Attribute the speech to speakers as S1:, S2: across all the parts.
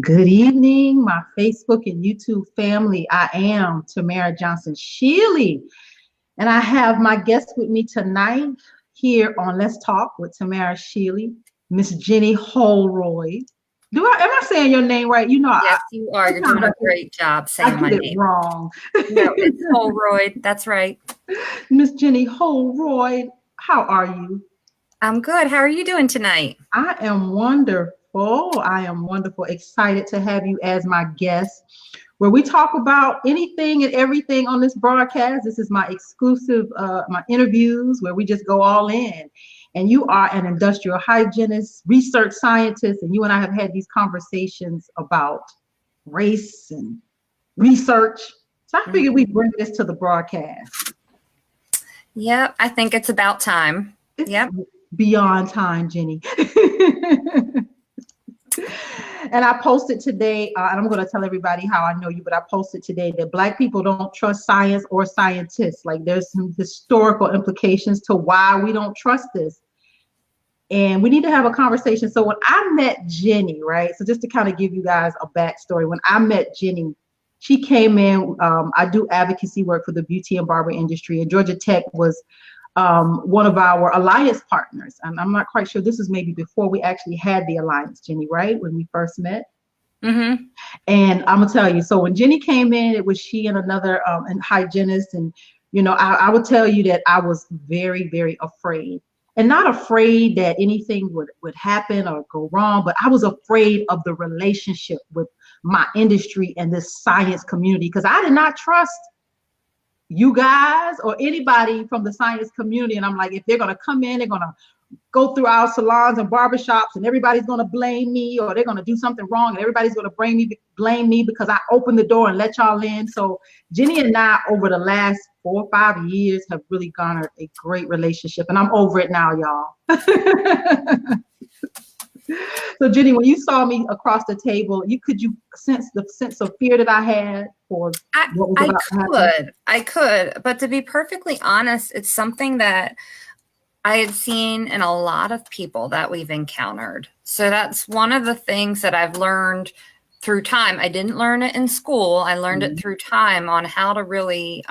S1: Good evening, my Facebook and YouTube family. I am Tamara Johnson Shealy, and I have my guest with me tonight here on Let's Talk with Tamara Shealy, Miss Jenny Houlroyd. Am I saying your name right?
S2: Yes, you are. You're doing a great job saying my
S1: name. I get
S2: name.
S1: it wrong.
S2: No, it's Houlroyd. That's right.
S1: Miss Jenny Houlroyd, how are you?
S2: I'm good. How are you doing tonight?
S1: I am wonderful. I am wonderful. Excited to have you as my guest, where we talk about anything and everything on this broadcast. This is my exclusive, my interviews where we just go all in. And you are an industrial hygienist, research scientist, and you and I have had these conversations about race and research. So I figured we'd bring this to the broadcast.
S2: Yep, I think it's about time. Yep.
S1: Beyond time, Jenny. And I posted today, and I'm going to tell everybody how I know you, but I posted today that Black people don't trust science or scientists. Like, there's some historical implications to why we don't trust this. And we need to have a conversation. So when I met Jenny, right? So just to kind of give you guys a backstory, when I met Jenny, she came in, I do advocacy work for the beauty and barber industry, and Georgia Tech was one of our alliance partners. And I'm not quite sure, this is maybe before we actually had the alliance, Jenny, right? When we first met.
S2: Mm-hmm.
S1: And I'm gonna tell you, so when Jenny came in, it was she and another hygienist. And, I would tell you that I was very, very afraid. And not afraid that anything would happen or go wrong, but I was afraid of the relationship with my industry and this science community, because I did not trust you guys or anybody from the science community. And I'm like, if they're going to come in, they're going to go through our salons and barbershops, and everybody's going to blame me, or they're going to do something wrong, and everybody's going to blame me because I opened the door and let y'all in. So Jenny and I, over the last 4 or 5 years, have really garnered a great relationship, and I'm over it now, y'all. So Jenny, when you saw me across the table, could you sense the sense of fear that I had for what was about to happen?
S2: I could, but to be perfectly honest, it's something that I had seen in a lot of people that we've encountered. So that's one of the things that I've learned through time. I didn't learn it in school. I learned it through time on how to really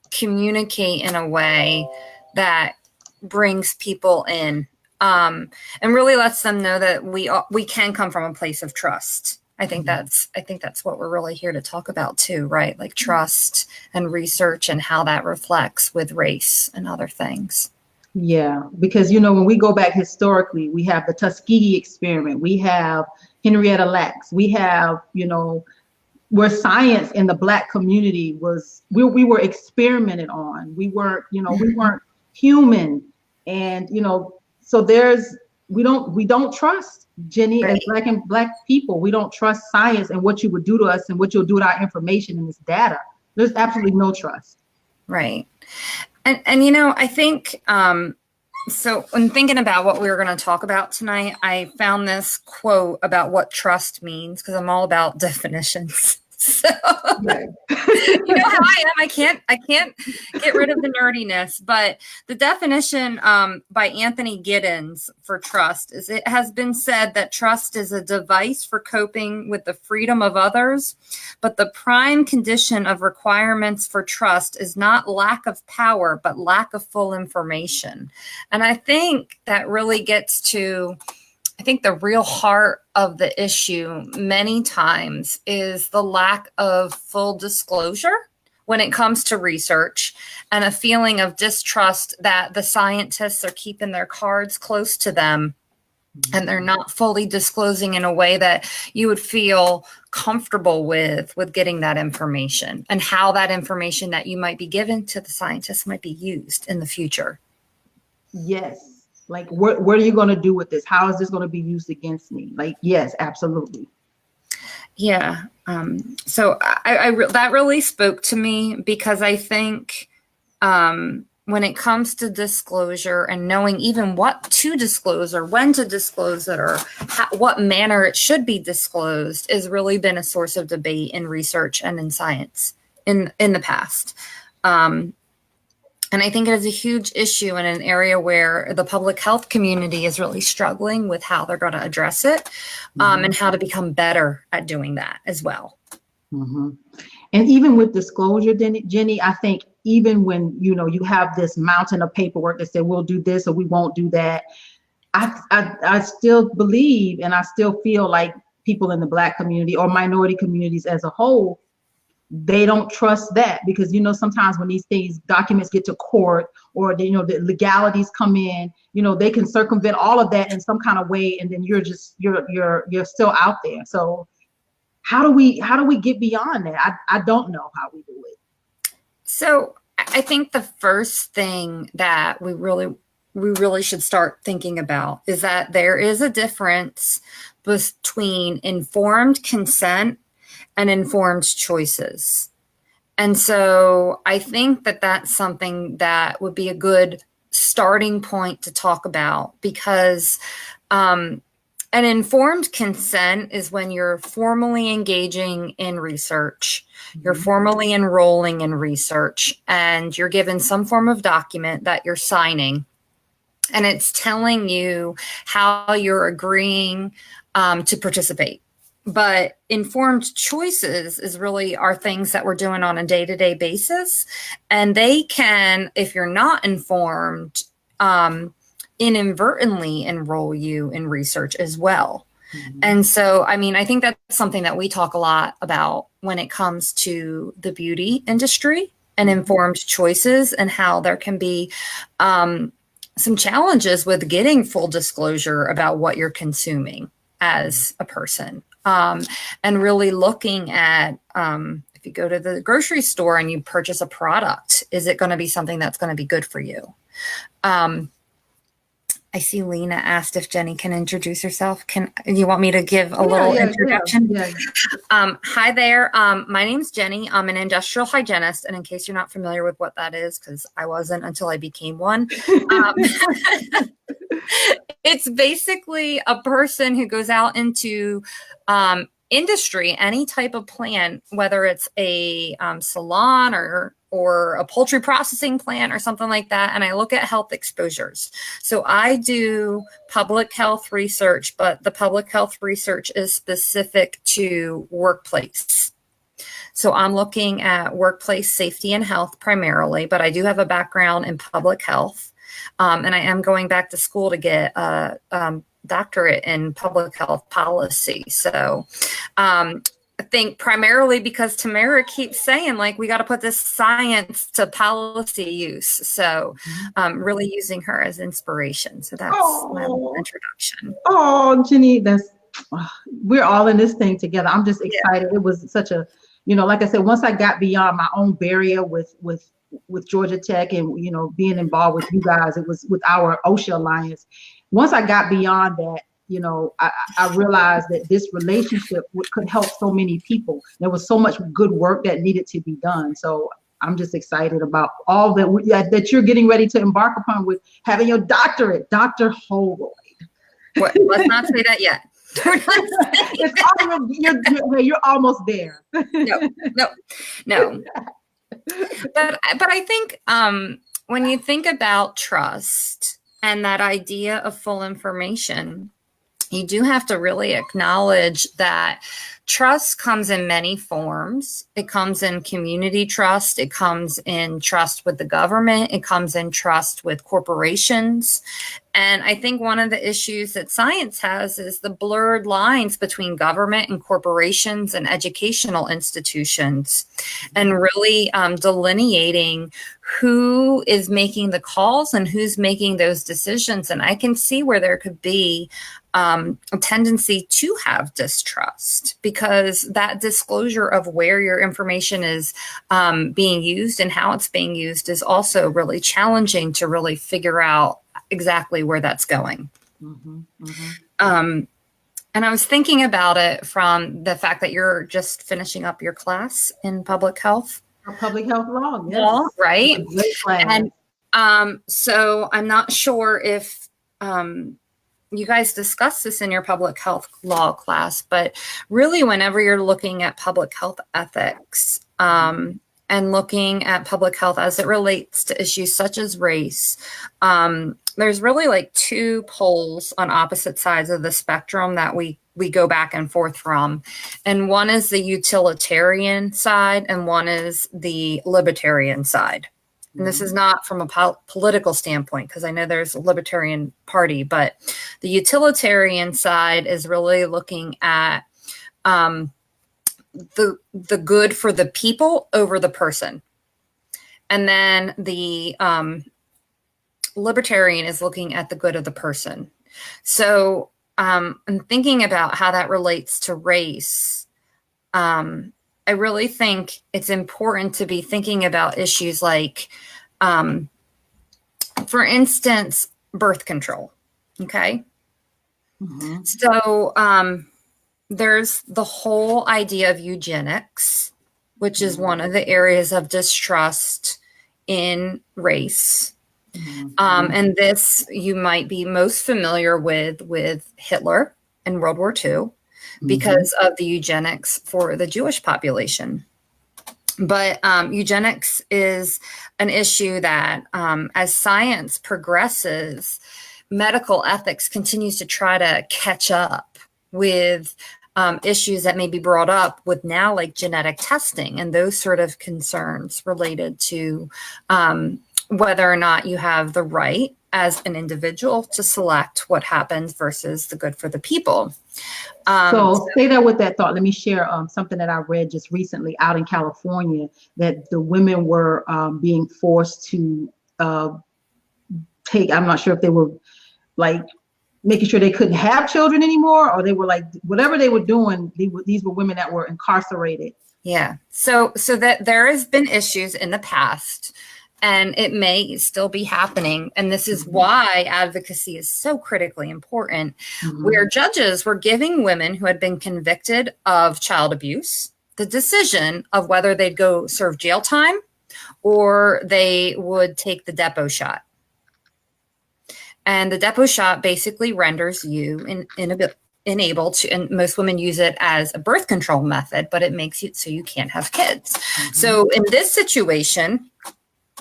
S2: communicate in a way that brings people in. And really lets them know that we can come from a place of trust. I think that's what we're really here to talk about too, right? Like trust and research and how that reflects with race and other things.
S1: Yeah, because when we go back historically, we have the Tuskegee experiment, we have Henrietta Lacks, we have where science in the Black community was we were experimented on. We weren't human, and so we don't trust, Jenny, right. As Black people, we don't trust science and what you would do to us and what you'll do with our information and this data. There's absolutely no trust.
S2: Right. And I think, so when thinking about what we were going to talk about tonight, I found this quote about what trust means, because I'm all about definitions. So
S1: right.
S2: You know how I am. I can't get rid of the nerdiness. But the definition by Anthony Giddens for trust is: it has been said that trust is a device for coping with the freedom of others, but the prime condition of requirements for trust is not lack of power, but lack of full information. And I think that really gets to, I think the real heart of the issue many times is the lack of full disclosure when it comes to research, and a feeling of distrust that the scientists are keeping their cards close to them and they're not fully disclosing in a way that you would feel comfortable with getting that information, and how that information that you might be given to the scientists might be used in the future.
S1: Yes. Like, what are you going to do with this? How is this going to be used against me? Like, yes, absolutely.
S2: Yeah. So that really spoke to me, because I think when it comes to disclosure and knowing even what to disclose or when to disclose it, or what manner it should be disclosed, has really been a source of debate in research and in science in the past. And I think it is a huge issue in an area where the public health community is really struggling with how they're going to address it, and how to become better at doing that as well.
S1: And even with disclosure, Jenny, I think even when, you have this mountain of paperwork that said we'll do this or we won't do that, I still believe and I still feel like people in the Black community or minority communities as a whole, they don't trust that because, sometimes when these documents get to court or the legalities come in, they can circumvent all of that in some kind of way. And then you're still out there. So how do we get beyond that? I don't know how we do it.
S2: So I think the first thing that we really should start thinking about is that there is a difference between informed consent and informed choices. And so I think that that's something that would be a good starting point to talk about, because an informed consent is when you're formally engaging in research, you're formally enrolling in research, and you're given some form of document that you're signing. And it's telling you how you're agreeing to participate. But informed choices are things that we're doing on a day-to-day basis. And they can, if you're not informed, inadvertently enroll you in research as well. And so, I think that's something that we talk a lot about when it comes to the beauty industry and informed choices, and how there can be some challenges with getting full disclosure about what you're consuming as a person. And really looking at, if you go to the grocery store and you purchase a product, is it going to be something that's going to be good for you? I see Lena asked if Jenny can introduce herself. You want me to give a little introduction?
S1: Yeah.
S2: Hi there. My name's Jenny. I'm an industrial hygienist. And in case you're not familiar with what that is, because I wasn't until I became one, it's basically a person who goes out into industry, any type of plant, whether it's a salon or a poultry processing plant or something like that. And I look at health exposures. So I do public health research, but the public health research is specific to workplace. So I'm looking at workplace safety and health primarily, but I do have a background in public health. And I am going back to school to get a doctorate in public health policy. So I think primarily because Tamara keeps saying, like, we got to put this science to policy use. So really using her as inspiration. So that's my little introduction.
S1: Oh, Jenny, we're all in this thing together. I'm just excited. Yeah. It was such a, like I said, once I got beyond my own barrier with Georgia Tech and, being involved with you guys, it was with our OSHA Alliance. Once I got beyond that, I realized that this relationship could help so many people. There was so much good work that needed to be done. So I'm just excited about all that you're getting ready to embark upon with having your doctorate, Dr. Houlroyd.
S2: Let's not say that yet.
S1: You're almost there.
S2: No. But I think when you think about trust and that idea of full information, you do have to really acknowledge that trust comes in many forms. It comes in community trust. It comes in trust with the government. It comes in trust with corporations. And I think one of the issues that science has is the blurred lines between government and corporations and educational institutions, and really delineating who is making the calls and who's making those decisions. And I can see where there could be a tendency to have distrust, because that disclosure of where your information is being used and how it's being used is also really challenging to really figure out exactly where that's going. And I was thinking about it from the fact that you're just finishing up your class in public health.
S1: Public health law, yes.
S2: Law, right? And so I'm not sure if you guys discuss this in your public health law class, but really whenever you're looking at public health ethics, and looking at public health as it relates to issues such as race, there's really like two poles on opposite sides of the spectrum that we go back and forth from. And one is the utilitarian side and one is the libertarian side. And this is not from a political standpoint, because I know there's a Libertarian Party, but the utilitarian side is really looking at the good for the people over the person. And then the libertarian is looking at the good of the person. So I'm thinking about how that relates to race. I really think it's important to be thinking about issues like, for instance, birth control. Okay.
S1: Mm-hmm.
S2: So there's the whole idea of eugenics, which is one of the areas of distrust in race.
S1: Mm-hmm.
S2: And this you might be most familiar with Hitler in World War II because of the eugenics for the Jewish population. But eugenics is an issue that as science progresses, medical ethics continues to try to catch up with issues that may be brought up with now like genetic testing and those sort of concerns related to whether or not you have the right as an individual to select what happens versus the good for the people.
S1: So stay there with that thought. Let me share something that I read just recently out in California, that the women were being forced to take, I'm not sure if they were like making sure they couldn't have children anymore, or they were like, whatever they were doing, these were women that were incarcerated.
S2: Yeah. So that there has been issues in the past, and it may still be happening. And this is why advocacy is so critically important, where judges were giving women who had been convicted of child abuse the decision of whether they'd go serve jail time or they would take the depot shot. And the depot shot basically renders you unable to, and most women use it as a birth control method, but it makes it so you can't have kids. So in this situation,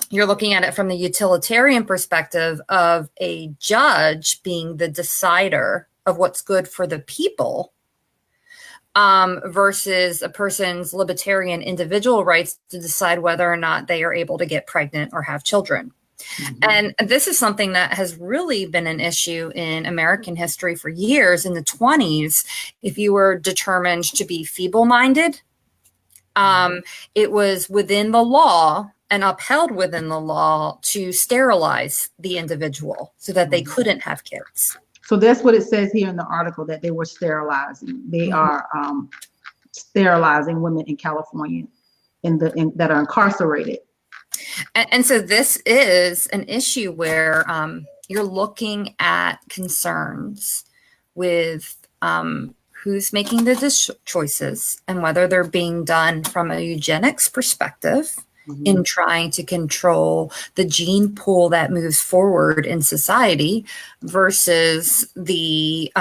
S2: you're looking at it from the utilitarian perspective of a judge being the decider of what's good for the people, versus a person's libertarian individual rights to decide whether or not they are able to get pregnant or have children. And this is something that has really been an issue in American history for years. In the 1920s, if you were determined to be feeble-minded, it was within the law and upheld within the law to sterilize the individual so that they couldn't have kids.
S1: So that's what it says here in the article, that they were sterilizing. They are sterilizing women in California that are incarcerated.
S2: And so this is an issue where you're looking at concerns with who's making the choices and whether they're being done from a eugenics perspective in trying to control the gene pool that moves forward in society versus the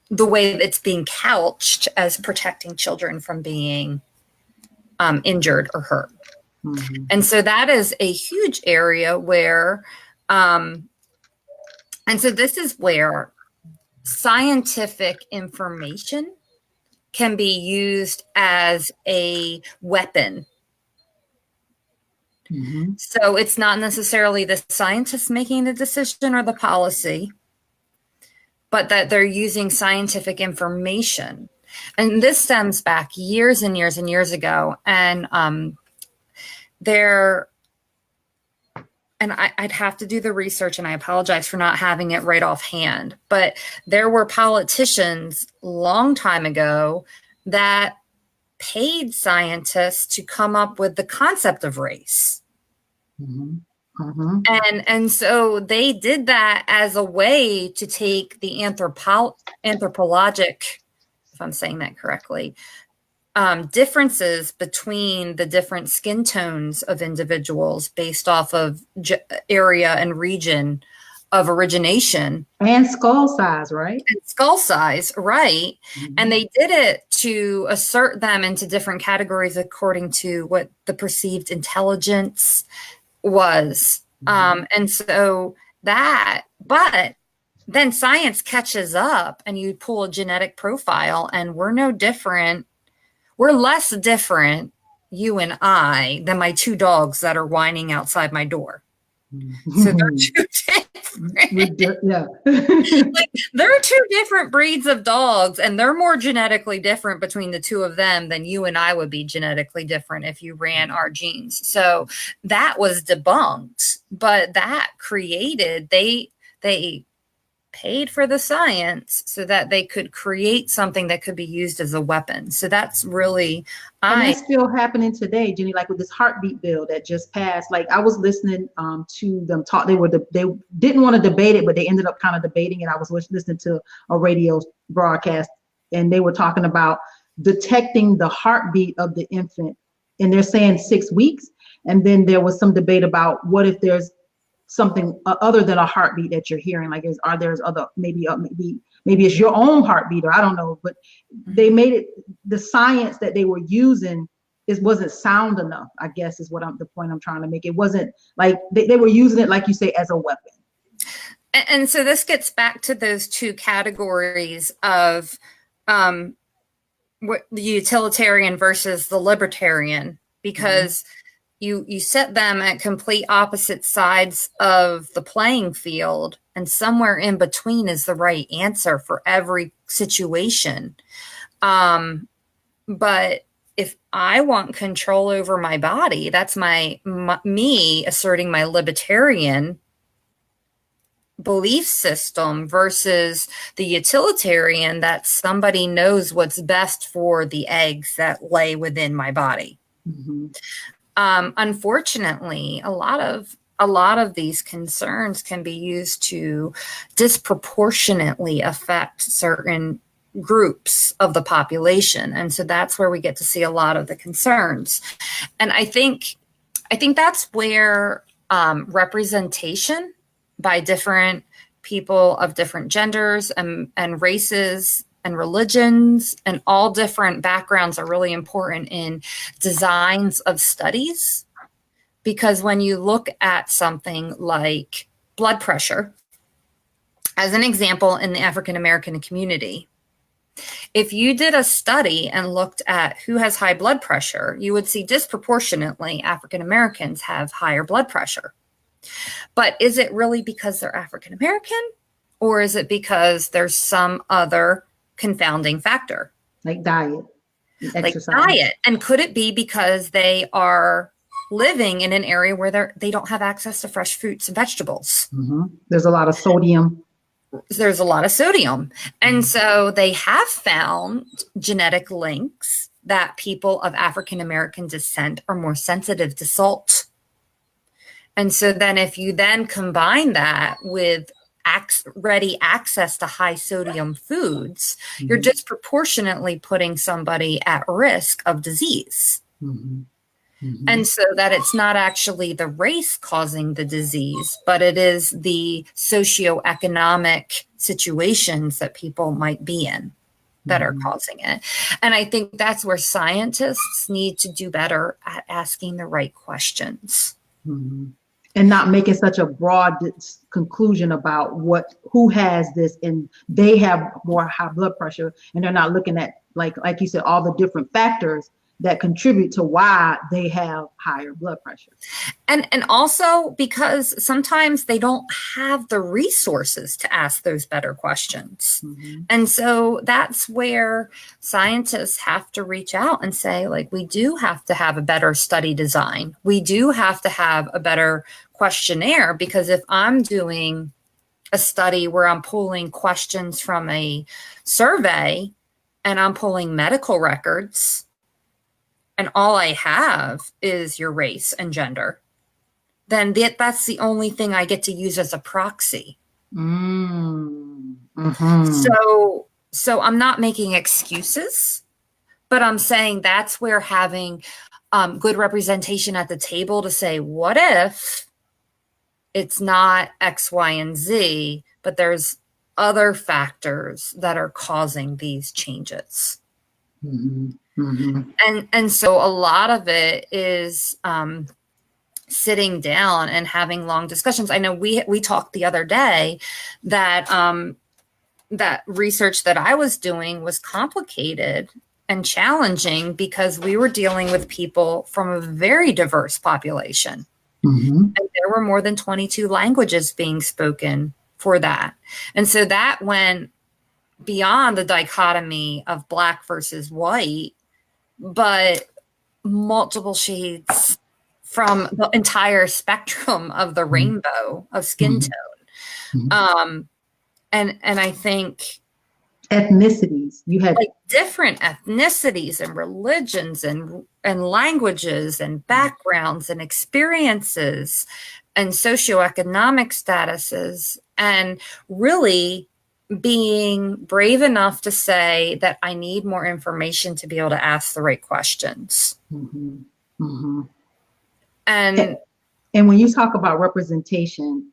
S2: way that it's being couched as protecting children from being injured or hurt. And so that is a huge area where, and so this is where scientific information can be used as a weapon. So it's not necessarily the scientists making the decision or the policy, but that they're using scientific information. And this stems back years and years and years ago. And I'd have to do the research, and I apologize for not having it right offhand, but there were politicians long time ago that paid scientists to come up with the concept of race. And so they did that as a way to take the anthropologic, if I'm saying that correctly, differences between the different skin tones of individuals based off of area and region of origination
S1: and skull size, right?
S2: and skull size, right?
S1: Mm-hmm.
S2: And they did it to assert them into different categories according to what the perceived intelligence was.
S1: Mm-hmm.
S2: And so that, but then science catches up and you pull a genetic profile and we're no different. We're less different, you and I, than my two dogs that are whining outside my door. So they're two different.
S1: Yeah.
S2: Like, they're two different breeds of dogs, and they're more genetically different between the two of them than you and I would be genetically different if you ran our genes. So that was debunked, but that created, they paid for the science so that they could create something that could be used as a weapon. So that's really,
S1: and that's still happening today, Jenny, like with this heartbeat bill that just passed. Like I was listening to them talk. They didn't want to debate it, but they ended up kind of debating it. I was listening to a radio broadcast and they were talking about detecting the heartbeat of the infant. And they're saying 6 weeks. And then there was some debate about what if there's something other than a heartbeat that you're hearing, like are there other, maybe it's your own heartbeat, or I don't know, but they made it, the science that they were using wasn't sound enough, I guess is the point I'm trying to make. It wasn't like they were using it, like you say, as a weapon.
S2: And so this gets back to those two categories of what the utilitarian versus the libertarian, because you set them at complete opposite sides of the playing field, and somewhere in between is the right answer for every situation. But if I want control over my body, that's me asserting my libertarian belief system versus the utilitarian, that somebody knows what's best for the eggs that lay within my body.
S1: Mm-hmm.
S2: Unfortunately, a lot of these concerns can be used to disproportionately affect certain groups of the population. And so that's where we get to see a lot of the concerns. And I think that's where representation by different people of different genders and races and religions and all different backgrounds are really important in designs of studies. Because when you look at something like blood pressure, as an example, in the African American community, if you did a study and looked at who has high blood pressure, you would see disproportionately African Americans have higher blood pressure. But is it really because they're African American, or is it because there's some other confounding factor?
S1: Like diet, exercise.
S2: Like diet. And could it be because they are living in an area where they don't have access to fresh fruits and vegetables?
S1: Mm-hmm. There's a lot of sodium.
S2: And so they have found genetic links that people of African American descent are more sensitive to salt. And so then if you then combine that with ready access to high sodium foods, mm-hmm. you're disproportionately putting somebody at risk of disease.
S1: Mm-hmm. Mm-hmm.
S2: And so that it's not actually the race causing the disease, but it is the socioeconomic situations that people might be in that are causing it. And I think that's where scientists need to do better at asking the right questions.
S1: Mm-hmm. And not making such a broad conclusion about who has this, and they have more high blood pressure, and they're not looking at, like you said, all the different factors that contribute to why they have higher blood pressure.
S2: And also because sometimes they don't have the resources to ask those better questions. Mm-hmm. And so that's where scientists have to reach out and say, like, we do have to have a better study design. We do have to have a better questionnaire, because if I'm doing a study where I'm pulling questions from a survey and I'm pulling medical records, and all I have is your race and gender, then that's the only thing I get to use as a proxy.
S1: Mm-hmm.
S2: So I'm not making excuses, but I'm saying that's where having good representation at the table to say, what if it's not X, Y, and Z, but there's other factors that are causing these changes.
S1: Mm-hmm. Mm-hmm.
S2: And so a lot of it is sitting down and having long discussions. I know we talked the other day that that research that I was doing was complicated and challenging because we were dealing with people from a very diverse population.
S1: Mm-hmm.
S2: And there were more than 22 languages being spoken for that. And so that went beyond the dichotomy of Black versus white, but multiple shades from the entire spectrum of the rainbow of skin tone.
S1: Mm-hmm.
S2: And I think
S1: ethnicities, you had
S2: like different ethnicities and religions and languages and backgrounds and experiences and socioeconomic statuses, and really being brave enough to say that I need more information to be able to ask the right questions.
S1: Mm-hmm. Mm-hmm.
S2: And
S1: when you talk about representation,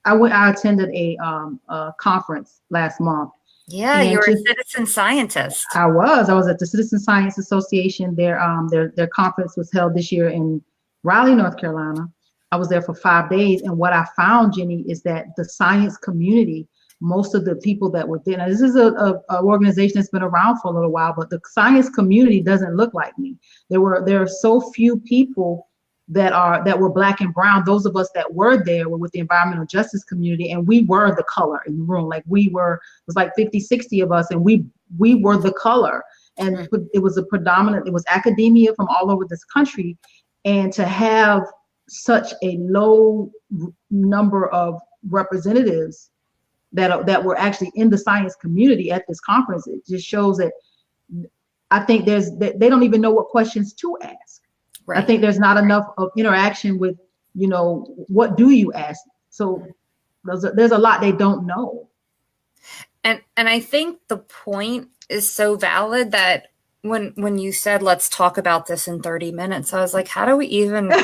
S1: I attended a conference last month.
S2: Yeah, you're a citizen scientist.
S1: I was at the Citizen Science Association. Their conference was held this year in Raleigh, North Carolina. I was there for 5 days, and what I found, Jenny, is that the science community, most of the people that were there, now this is a organization that's been around for a little while, but the science community doesn't look like me. There are so few people that were Black and brown. Those of us that were there were with the environmental justice community, and we were the color in the room. Like it was like 50, 60 of us, and we were the color. And it was it was academia from all over this country. And to have such a low number of representatives that were actually in the science community at this conference, it just shows that I think they don't even know what questions to ask. Right. I think there's not enough of interaction with, what do you ask? So there's a lot they don't know.
S2: And I think the point is so valid that when you said, let's talk about this in 30 minutes, I was like, how do we even?
S1: That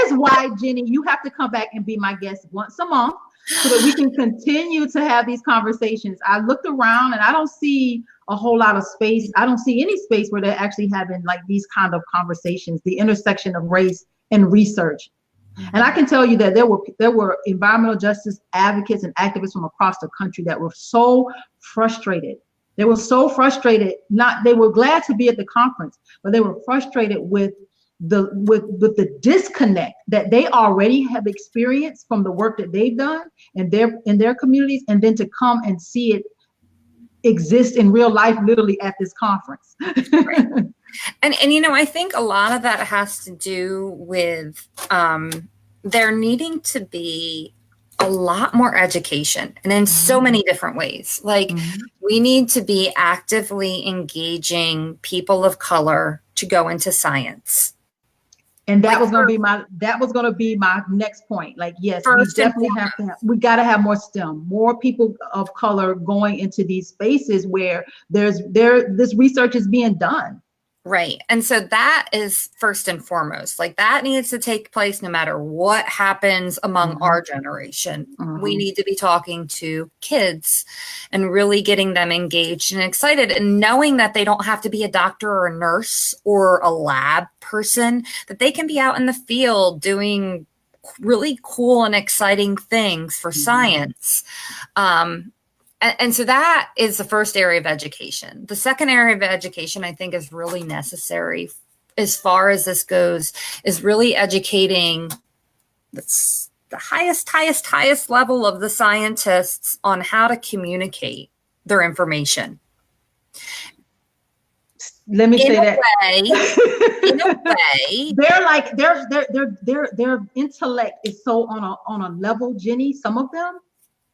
S1: is why, Jenny, you have to come back and be my guest once a month so that we can continue to have these conversations. I looked around and I don't see a whole lot of space. I don't see any space where they're actually having like these kind of conversations, the intersection of race and research. Mm-hmm. And I can tell you that there were environmental justice advocates and activists from across the country that were so frustrated. They were so frustrated. They were glad to be at the conference, but they were frustrated with the disconnect that they already have experienced from the work that they've done in their communities, and then to come and see it exist in real life, literally at this conference.
S2: Right. And I think a lot of that has to do with there needing to be a lot more education, and in so many different ways. Like we need to be actively engaging people of color to go into science.
S1: And that was going to be my next point. Like, yes, we definitely we got to have more STEM, more people of color going into these spaces where this research is being done.
S2: Right. And so that is first and foremost, like that needs to take place no matter what happens among our generation. We need to be talking to kids and really getting them engaged and excited, and knowing that they don't have to be a doctor or a nurse or a lab person, that they can be out in the field doing really cool and exciting things for science. And so that is the first area of education. The second area of education I think is really necessary as far as this goes, is really educating the highest level of the scientists on how to communicate their information.
S1: Let me say that.
S2: In a way,
S1: they're like their intellect is so on a level, Jenny, some of them,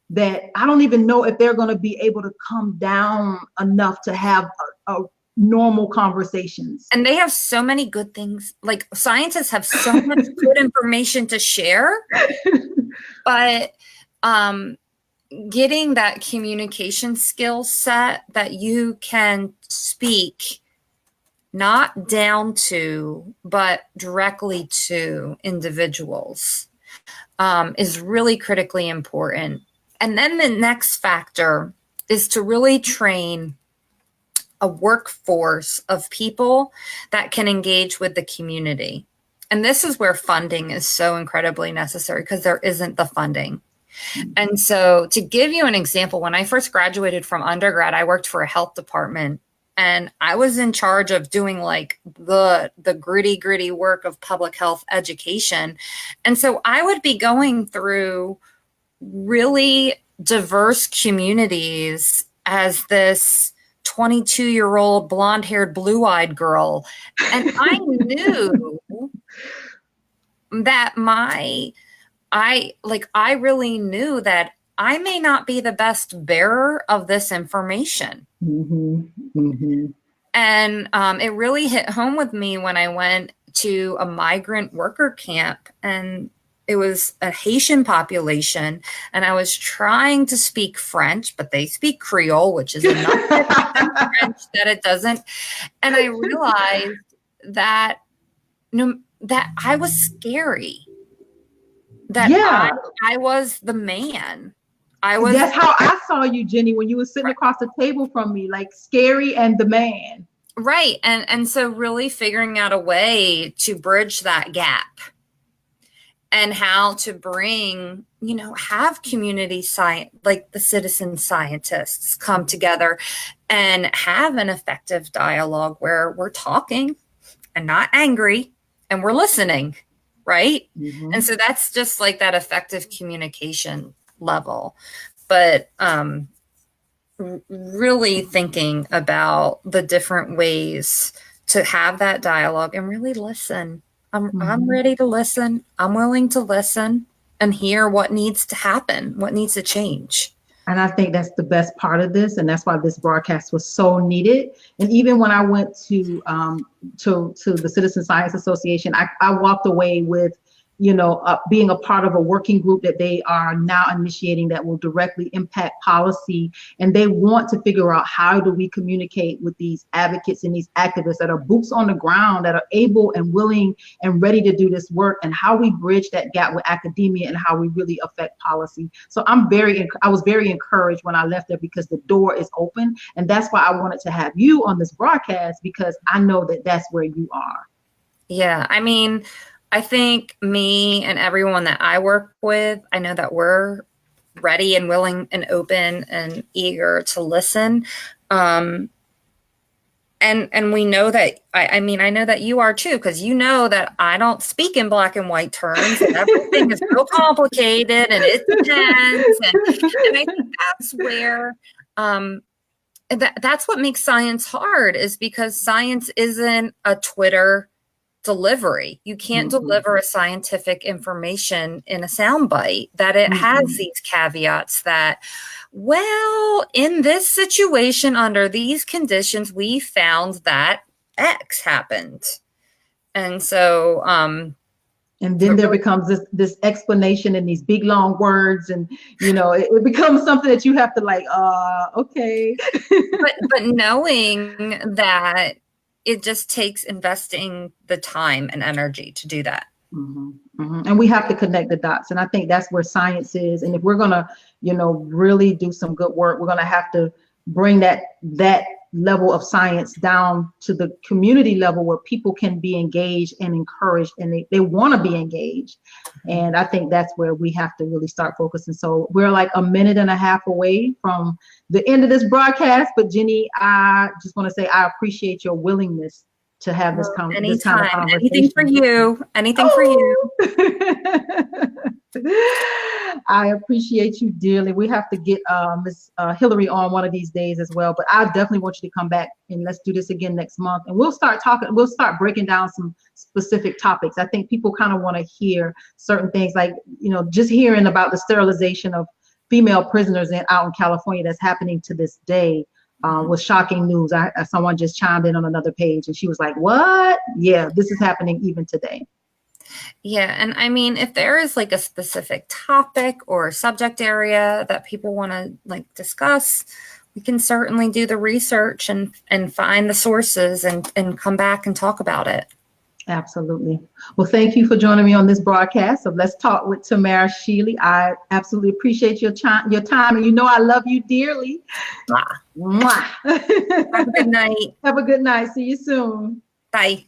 S1: that I don't even know if they're going to be able to come down enough to have a normal conversations.
S2: And they have so many good things. Like scientists have so much good information to share, but getting that communication skill set that you can speak not down to, but directly to individuals, is really critically important. And then the next factor is to really train a workforce of people that can engage with the community. And this is where funding is so incredibly necessary, because there isn't the funding. And so, to give you an example, when I first graduated from undergrad, I worked for a health department, and I was in charge of doing like the gritty work of public health education. And so I would be going through really diverse communities as this 22-year-old blonde-haired, blue-eyed girl. And I knew that I really knew that I may not be the best bearer of this information.
S1: Mm-hmm. Mm-hmm.
S2: And it really hit home with me when I went to a migrant worker camp, and it was a Haitian population, and I was trying to speak French, but they speak Creole, which is enough French that it doesn't. And I realized that that I was scary. That I was the man.
S1: That's how I saw you, Jenny, when you were sitting across the table from me, like scary and the man.
S2: Right. And so really figuring out a way to bridge that gap, and how to bring, have community science, like the citizen scientists, come together and have an effective dialogue where we're talking and not angry, and we're listening. Right. Mm-hmm. And so that's just like that effective communication level. But really thinking about the different ways to have that dialogue and really listen. I'm ready to listen. I'm willing to listen and hear what needs to happen, what needs to change.
S1: And I think that's the best part of this, and that's why this broadcast was so needed. And even when I went to the Citizen Science Association, I walked away with, being a part of a working group that they are now initiating that will directly impact policy. And they want to figure out, how do we communicate with these advocates and these activists that are boots on the ground, that are able and willing and ready to do this work, and how we bridge that gap with academia and how we really affect policy. So I was very encouraged when I left there, because the door is open. And that's why I wanted to have you on this broadcast, because I know that that's where you are.
S2: Yeah. I mean, I think me and everyone that I work with, I know that we're ready and willing and open and eager to listen. And we know that, I know that you are too, because you know that I don't speak in black and white terms, and everything is so complicated and it depends. And I think that's where, that's what makes science hard, is because science isn't a Twitter delivery. You can't deliver a scientific information in a soundbite, that it has these caveats that, well, in this situation, under these conditions, we found that X happened. And so, and
S1: then there becomes this explanation in these big long words, and it becomes something that you have to okay.
S2: but knowing that it just takes investing the time and energy to do that.
S1: Mm-hmm. Mm-hmm. And we have to connect the dots. And I think that's where science is. And if we're going to, really do some good work, we're going to have to bring that level of science down to the community level, where people can be engaged and encouraged, and they want to be engaged. And I think that's where we have to really start focusing. So we're like a minute and a half away from the end of this broadcast. But Jenny, I just want to say I appreciate your willingness to have this kind of conversation.
S2: Anything for you. Anything for you.
S1: I appreciate you dearly. We have to get Miss Hillary on one of these days as well. But I definitely want you to come back, and let's do this again next month. And we'll start talking. We'll start breaking down some specific topics. I think people kind of want to hear certain things, like just hearing about the sterilization of female prisoners out in California that's happening to this day. Was shocking news. Someone just chimed in on another page, and she was like, "What? Yeah, this is happening even today."
S2: Yeah, and I mean, if there is like a specific topic or subject area that people want to discuss, we can certainly do the research and find the sources and come back and talk about it.
S1: Absolutely. Well, thank you for joining me on this broadcast of Let's Talk with Tamara Shealy. I absolutely appreciate your time, and you know I love you dearly.
S2: Mwah.
S1: Mwah.
S2: Have a good night.
S1: Have a good night. See you soon.
S2: Bye.